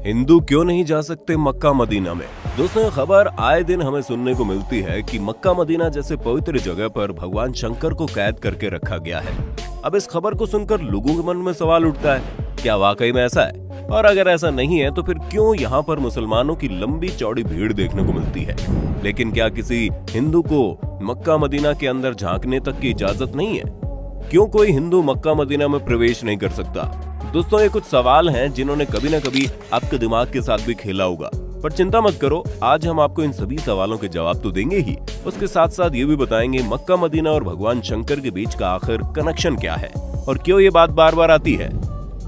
हिंदू क्यों नहीं जा सकते मक्का मदीना में? दोस्तों, खबर आए दिन हमें सुनने को मिलती है कि मक्का मदीना जैसे पवित्र जगह पर भगवान शंकर को कैद करके रखा गया है। अब इस खबर को सुनकर लोगों के मन में सवाल उठता है, क्या वाकई में ऐसा है? और अगर ऐसा नहीं है तो फिर क्यों यहाँ पर मुसलमानों की लंबी चौड़ी भीड़ देखने को मिलती है? लेकिन क्या किसी हिंदू को मक्का मदीना के अंदर झांकने तक की इजाजत नहीं है? क्यों कोई हिंदू मक्का मदीना में प्रवेश नहीं कर सकता? दोस्तों, ये कुछ सवाल हैं जिन्होंने कभी न कभी आपके दिमाग के साथ भी खेला होगा, पर चिंता मत करो, आज हम आपको इन सभी सवालों के जवाब तो देंगे ही, उसके साथ साथ ये भी बताएंगे मक्का मदीना और भगवान शंकर के बीच का आखिर कनेक्शन क्या है और क्यों ये बात बार बार आती है।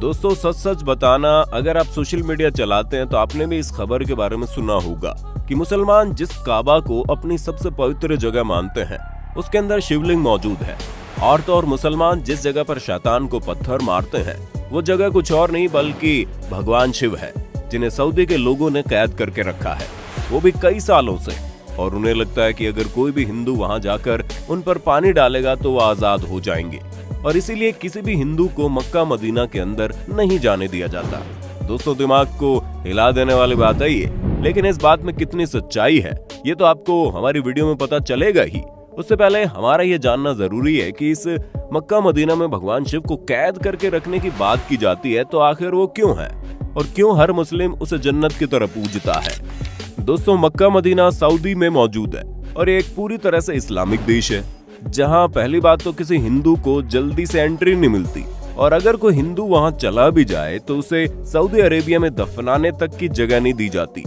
दोस्तों, सच सच बताना, अगर आप सोशल मीडिया चलाते हैं तो आपने भी इस खबर के बारे में सुना होगा कि मुसलमान जिस काबा को अपनी सबसे पवित्र जगह मानते हैं उसके अंदर शिवलिंग मौजूद है, और तो और मुसलमान जिस जगह पर शैतान को पत्थर मारते हैं वो जगह कुछ और नहीं बल्कि भगवान शिव है, जिन्हें सऊदी के लोगों ने कैद करके रखा है, वो भी कई सालों से। और उन्हें लगता है कि अगर कोई भी हिंदू वहां जाकर उन पर पानी डालेगा तो वो आजाद हो जाएंगे, और इसीलिए किसी भी हिंदू को मक्का मदीना के अंदर नहीं जाने दिया जाता। दोस्तों, दिमाग को हिला देने वाली बात है ये, लेकिन इस बात में कितनी सच्चाई है ये तो आपको हमारी वीडियो में पता चलेगा ही। उससे पहले हमारा ये जानना जरूरी है कि इस मक्का मदीना में भगवान शिव को कैद करके रखने की बात की जाती है तो आखिर वो क्यों है और क्यों हर मुस्लिम उसे जन्नत की तरह पूजता है। दोस्तों, मक्का मदीना सऊदी में मौजूद है और ये एक पूरी तरह से इस्लामिक देश है, जहां पहली बात तो किसी हिंदू को जल्दी से एंट्री नहीं मिलती, और अगर कोई हिंदू वहां चला भी जाए तो उसे सऊदी अरेबिया में दफनाने तक की जगह नहीं दी जाती।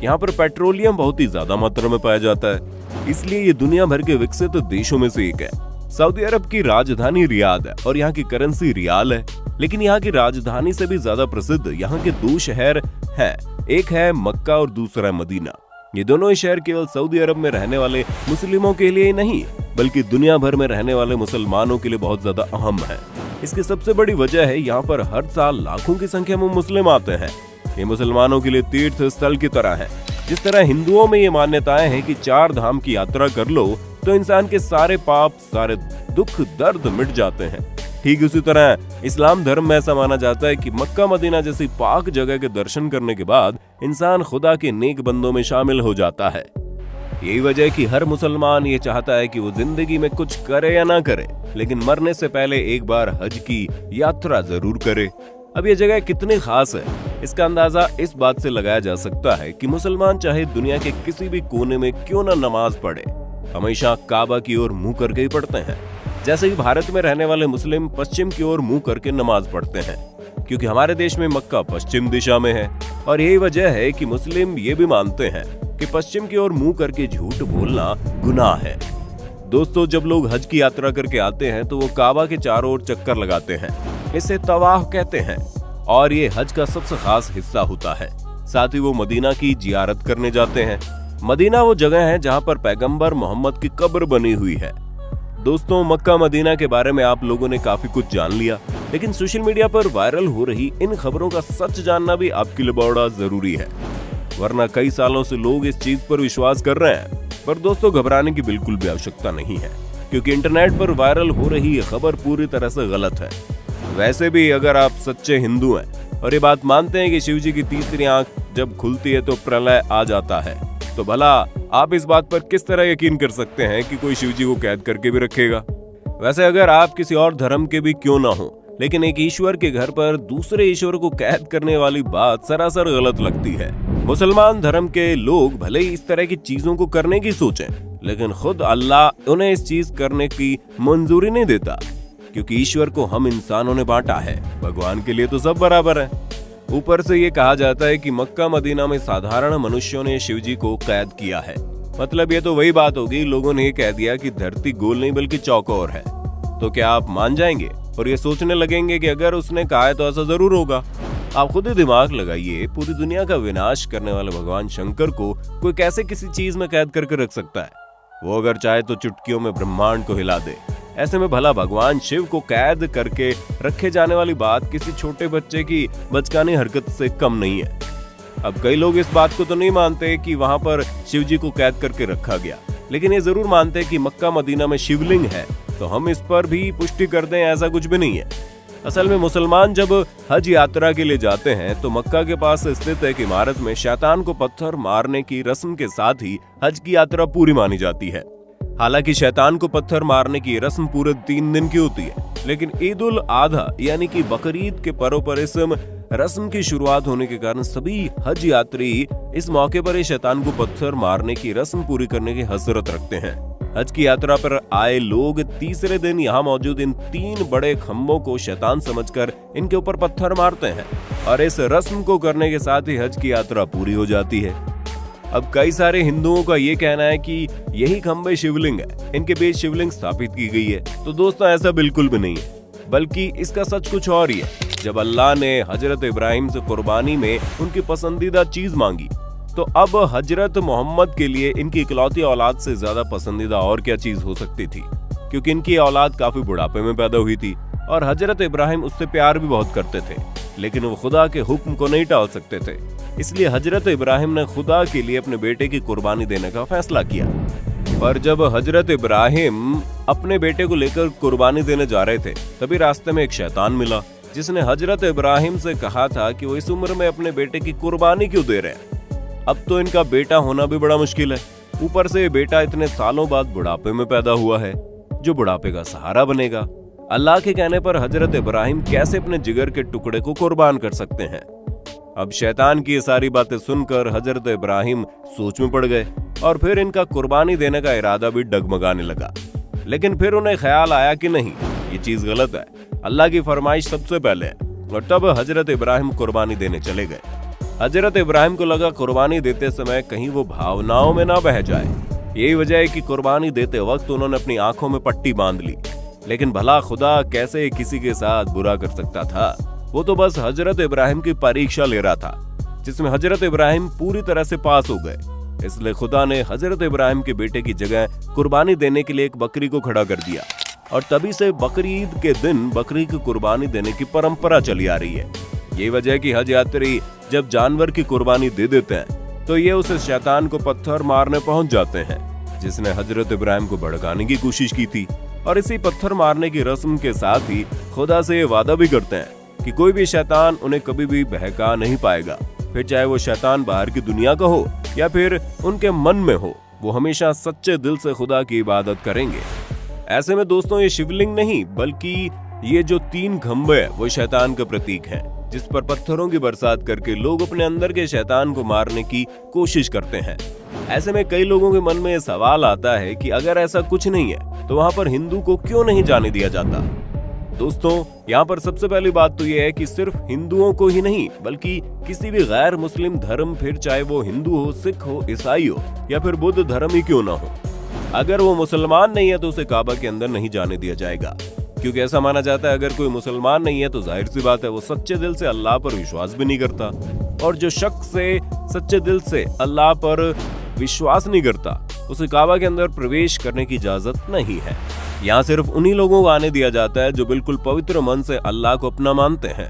यहाँ पर पेट्रोलियम बहुत ही ज्यादा मात्रा में पाया जाता है, इसलिए ये दुनिया भर के विकसित देशों में से एक है। सऊदी अरब की राजधानी रियाद है और यहाँ की करेंसी रियाल है, लेकिन यहाँ की राजधानी से भी ज्यादा प्रसिद्ध यहाँ के दो शहर हैं, एक है मक्का और दूसरा है मदीना। ये दोनों ही शहर केवल सऊदी अरब में रहने वाले मुस्लिमों के लिए ही नहीं बल्कि दुनिया भर में रहने वाले मुसलमानों के लिए बहुत ज्यादा अहम है। इसकी सबसे बड़ी वजह है यहाँ पर हर साल लाखों की संख्या में मुस्लिम आते हैं। ये मुसलमानों के लिए तीर्थ स्थल की तरह है। जिस तरह हिंदुओं में ये मान्यताएं हैं कि 4 धाम की यात्रा कर लो तो इंसान के सारे पाप, सारे दुख दर्द मिट जाते हैं, ठीक उसी तरह इस्लाम धर्म में ऐसा माना जाता है कि मक्का मदीना जैसी पाक जगह के दर्शन करने के बाद इंसान खुदा के नेक बंदों में शामिल हो जाता है। यही वजह है कि हर मुसलमान ये चाहता है कि वो जिंदगी में कुछ करे या ना करे, लेकिन मरने से पहले एक बार हज की यात्रा जरूर करे। अब ये जगह कितनी खास है इसका अंदाजा इस बात से लगाया जा सकता है कि मुसलमान चाहे दुनिया के किसी भी कोने में क्यों ना नमाज पढ़े, हमेशा काबा की ओर मुंह करके ही पढ़ते हैं। जैसे कि भारत में रहने वाले मुस्लिम पश्चिम की ओर मुंह करके नमाज पढ़ते हैं, क्योंकि हमारे देश में मक्का पश्चिम दिशा में है, और यही वजह है कि मुस्लिम ये भी मानते हैं कि पश्चिम की ओर मुंह करके झूठ बोलना गुनाह है। दोस्तों, जब लोग हज की यात्रा करके आते हैं तो वो काबा के चारों ओर चक्कर लगाते हैं, इसे तवाफ कहते हैं, और ये हज का सबसे खास हिस्सा होता है। साथ ही वो मदीना की जियारत करने जाते हैं। मदीना वो जगह है जहाँ पर पैगंबर मोहम्मद की कब्र बनी हुई है। दोस्तों, मक्का मदीना के बारे में आप लोगों ने काफी कुछ जान लिया, लेकिन सोशल मीडिया पर वायरल हो रही इन खबरों का सच जानना भी आपके लिए बड़ा जरूरी है, वरना कई सालों से लोग इस चीज पर विश्वास कर रहे हैं। पर दोस्तों, घबराने की बिल्कुल भी आवश्यकता नहीं है, क्योंकि इंटरनेट पर वायरल हो रही ये खबर पूरी तरह से गलत है। वैसे भी अगर आप सच्चे हिंदू हैं और ये बात मानते हैं कि शिव जी की तीसरी आंख जब खुलती है तो प्रलय आ जाता है, तो भला आप इस बात पर किस तरह यकीन कर सकते हैं कि कोई शिव जी को कैद करके भी रखेगा? वैसे अगर आप किसी और धर्म के भी क्यों ना हो, लेकिन एक ईश्वर के घर पर दूसरे ईश्वर को कैद करने वाली बात सरासर गलत लगती है। मुसलमान धर्म के लोग भले ही इस तरह की चीजों को करने की सोचें, लेकिन खुद अल्लाह उन्हें इस चीज करने की मंजूरी नहीं देता, क्योंकि ईश्वर को हम इंसानों ने बांटा है, भगवान के लिए तो सब बराबर है। ऊपर से ये कहा जाता है कि मक्का मदीना में साधारण मनुष्यों ने शिव जी को कैद किया है, मतलब ये तो वही बात होगी, लोगों ने ये कह दिया कि धरती गोल नहीं बल्कि चौकोर है। तो क्या आप मान जाएंगे और ये सोचने लगेंगे कि अगर उसने कहा है तो ऐसा जरूर होगा? आप खुद ही दिमाग लगाइए, पूरी दुनिया का विनाश करने वाले भगवान शंकर को कोई कैसे किसी चीज में कैद करके रख सकता है? वो अगर चाहे तो चुटकियों में ब्रह्मांड को हिला दे। ऐसे में भला भगवान शिव को कैद करके रखे जाने वाली बात किसी छोटे बच्चे की बचकानी हरकत से कम नहीं है। अब कई लोग इस बात को तो नहीं मानते कि वहां पर शिव जी को कैद करके रखा गया, लेकिन ये जरूर मानते हैं कि मक्का मदीना में शिवलिंग है, तो हम इस पर भी पुष्टि कर दें ऐसा कुछ भी नहीं है। असल में मुसलमान जब हज यात्रा के लिए जाते हैं तो मक्का के पास स्थित एक इमारत में शैतान को पत्थर मारने की रस्म के साथ ही हज की यात्रा पूरी मानी जाती है। हालांकि शैतान को पत्थर मारने की रस्म पूरे 3 दिन की होती है, लेकिन ईद उल आधा यानी कि बकरीद के पर्व पर इस रस्म की शुरुआत होने के कारण सभी हज यात्री इस मौके पर शैतान को पत्थर मारने की रस्म पूरी करने की हसरत रखते हैं। हज की यात्रा पर आए लोग तीसरे दिन यहाँ मौजूद इन 3 बड़े खम्भों को शैतान समझकर इनके ऊपर पत्थर मारते हैं और इस रस्म को करने के साथ ही हज की यात्रा पूरी हो जाती है। अब कई सारे हिंदुओं का ये कहना है कि यही खंभे शिवलिंग है, इनके बीच शिवलिंग स्थापित की गई है। तो दोस्तों ऐसा बिल्कुल भी नहीं है, बल्कि इसका सच कुछ और ही है। जब अल्लाह ने हजरत इब्राहिम से कुर्बानी में उनकी पसंदीदा चीज मांगी, तो अब हजरत मोहम्मद के लिए इनकी इकलौती औलाद से ज्यादा पसंदीदा और क्या चीज हो सकती थी, क्योंकि इनकी औलाद काफी बुढ़ापे में पैदा हुई थी और हजरत इब्राहिम उससे प्यार भी बहुत करते थे, लेकिन वो खुदा के हुक्म को नहीं टाल सकते थे। इसलिए हजरत इब्राहिम ने खुदा के लिए अपने बेटे की कुर्बानी देने का फैसला किया। और जब हजरत इब्राहिम अपने बेटे को लेकर कुर्बानी देने जा रहे थे, तभी रास्ते में एक शैतान मिला जिसने हजरत इब्राहिम से कहा था कि वो इस उम्र में अपने बेटे की कुर्बानी क्यों दे रहे हैं। अब तो इनका बेटा होना भी बड़ा मुश्किल है, ऊपर से ये बेटा इतने सालों बाद बुढ़ापे में पैदा हुआ है, जो बुढ़ापे का सहारा बनेगा। अल्लाह के कहने पर हजरत इब्राहिम कैसे अपने जिगर के टुकड़े को कुर्बान कर सकते हैं। अब शैतान की ये सारी बातें सुनकर हजरत इब्राहिम सोच में पड़ गए और फिर इनका कुर्बानी देने का इरादा भी डगमगाने लगा। लेकिन फिर उन्हें ख्याल आया कि नहीं, ये चीज गलत है, अल्लाह की फरमाइश सबसे पहले है। और तब हजरत इब्राहिम कुर्बानी देने चले गए। हजरत इब्राहिम को लगा कुर्बानी देते समय कहीं वो भावनाओं में ना बह जाए। यही वजह है कि कुर्बानी देते वक्त उन्होंने अपनी आंखों में पट्टी बांध ली। लेकिन भला खुदा कैसे किसी के साथ बुरा कर सकता था? वो तो बस हजरत इब्राहिम की परीक्षा ले रहा था, जिसमें हजरत इब्राहिम पूरी तरह से पास हो गए। इसलिए खुदा ने हजरत इब्राहिम के बेटे की जगह कुर्बानी देने के लिए एक बकरी को खड़ा कर दिया और तभी से बकरी ईद के दिन बकरी की कुर्बानी देने की परंपरा चली आ रही है। यही वजह है कि हज यात्री जब जानवर की कुर्बानी दे देते हैं तो ये उस शैतान को पत्थर मारने पहुंच जाते हैं, जिसने हजरत इब्राहिम को भड़काने की कोशिश की थी। और इसी पत्थर मारने की रस्म के साथ ही खुदा से ये वादा भी करते हैं कि कोई भी शैतान उन्हें कभी भी बहका नहीं पाएगा। फिर चाहे वो शैतान बाहर की दुनिया का हो या फिर उनके मन में हो, वो हमेशा सच्चे दिल से खुदा की इबादत करेंगे। ऐसे में दोस्तों ये शिवलिंग नहीं, बल्कि ये जो 3 खंभे हैं वो शैतान का प्रतीक हैं, जिस पर पत्थरों की बरसात करके लोग अपने अंदर के शैतान को मारने की कोशिश करते हैं। ऐसे में कई लोगों के मन में ये सवाल आता है कि अगर ऐसा कुछ नहीं है तो वहाँ पर हिंदू को क्यों नहीं जाने दिया जाता? दोस्तों यहाँ पर सबसे पहली बात तो यह है कि सिर्फ हिंदुओं को ही नहीं, बल्कि किसी भी गैर मुस्लिम धर्म, फिर चाहे वो हिंदू हो, सिख हो, ईसाई हो या फिर बुद्ध धर्म ही क्यों ना हो, अगर वो मुसलमान नहीं है तो उसे काबा के अंदर नहीं जाने दिया जाएगा। क्योंकि ऐसा माना जाता है अगर कोई मुसलमान नहीं है तो जाहिर सी बात है वो सच्चे दिल से अल्लाह पर विश्वास भी नहीं करता, और जो शख्स से सच्चे दिल से अल्लाह पर विश्वास नहीं करता उसे काबा के अंदर प्रवेश करने की इजाजत नहीं है। यहाँ सिर्फ उन्हीं लोगों को आने दिया जाता है जो बिल्कुल पवित्र मन से अल्लाह को अपना मानते हैं।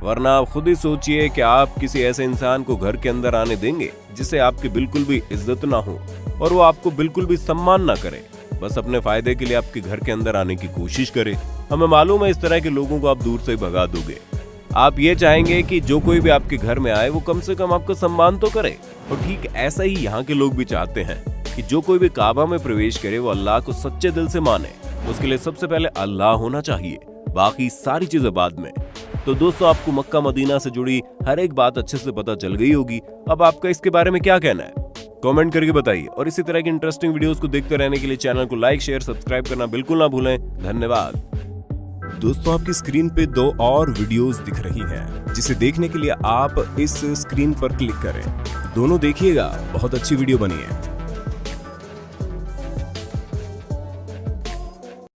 वरना आप खुद ही सोचिए कि आप किसी ऐसे इंसान को घर के अंदर आने देंगे जिसे आपकी बिल्कुल भी इज्जत ना हो और वो आपको बिल्कुल भी सम्मान ना करे, बस अपने फायदे के लिए आपके घर के अंदर आने की कोशिश करे। हमें मालूम है इस तरह के लोगों को आप दूर से भगा दोगे। आप ये चाहेंगे कि जो कोई भी आपके घर में आए वो कम से कम आपका सम्मान तो करे। और ठीक ऐसा ही यहाँ के लोग भी चाहते हैं कि जो कोई भी काबा में प्रवेश करे वो अल्लाह को सच्चे दिल से माने। उसके लिए सबसे पहले अल्लाह होना चाहिए, बाकी सारी चीजें बाद में। तो दोस्तों आपको मक्का मदीना से जुड़ी हर एक बात अच्छे से पता चल गई होगी। अब आपका इसके बारे में क्या कहना है कमेंट करके बताइए, और इसी तरह की इंटरेस्टिंग वीडियोस को देखते रहने के लिए चैनल को लाइक, शेयर, सब्सक्राइब करना बिल्कुल ना भूलें। धन्यवाद। दोस्तों आपकी स्क्रीन पे 2 और वीडियोस दिख रही हैं, जिसे देखने के लिए आप इस स्क्रीन पर क्लिक करें। दोनों देखिएगा, बहुत अच्छी वीडियो बनी है।